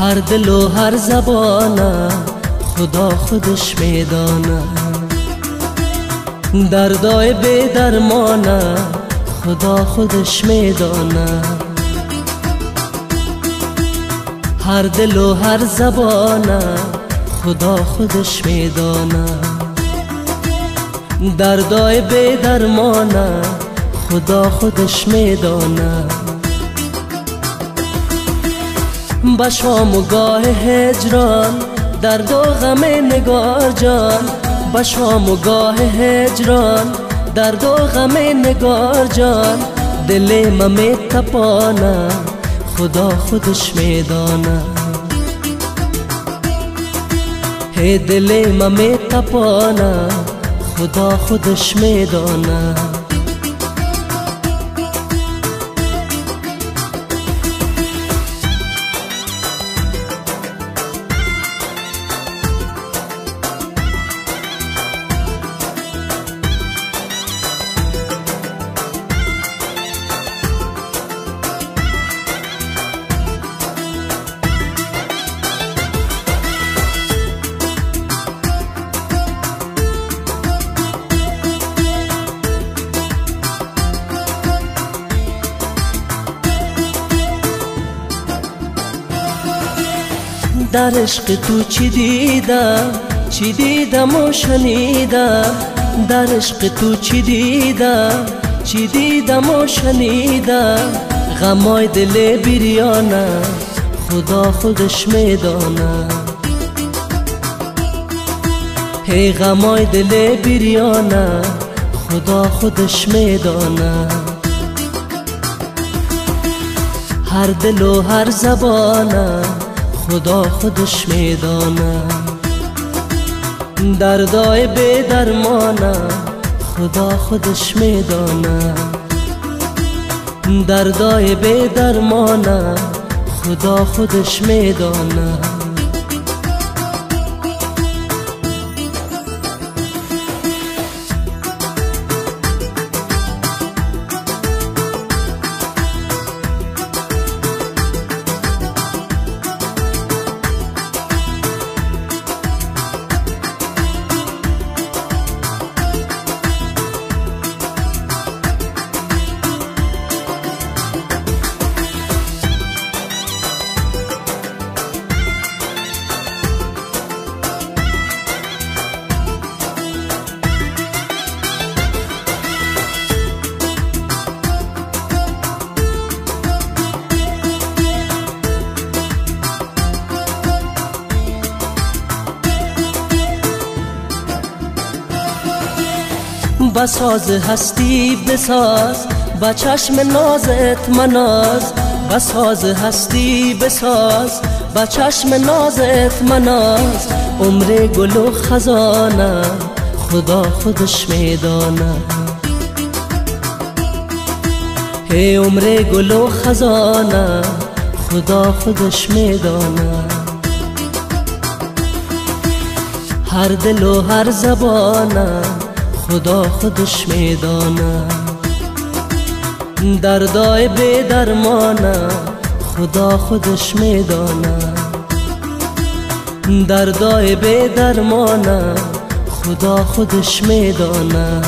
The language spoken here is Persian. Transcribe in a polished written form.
هر دل و هر زبانه خدا خودش میدانه، دردای بی درمانه خدا خودش میدانه. هر دل و هر زبانه خدا خودش میدانه، دردای بی درمانه خدا خودش میدانه. با شام و گاه هجران درد و غم نگار جان، با شام و گاه هجران درد و غم نگار جان، دل من میتپانه خدا خودش میدانه. هی دل من میتپانه خدا خودش میدانه. در عشق تو چی دیدم، چی دیدم و شنیدم، در عشق تو چی دیدم، چی دیدم و شنیدم. غمای دل بریانه خدا خودش میدانه، هی غمای دل بریانه خدا خودش میدانه. هر دل و هر زبانه خدا خودش میدانه، دردای بی درمانه خدا خودش میدانه، دردای بی درمانه خدا خودش میدانه. بساز هستی بساز با چشم نازت مناز، بساز هستی بساز با چشم نازت مناز. عمر گل و خزانه خدا خودش میدانه، هی عمر گل و خزانه خدا خودش میدانه. هر دل و هر زبانه خدا خودش میدانه، دردای بی درمانه خدا خودش میدانه، دردای بی درمانه خدا خودش میدانه.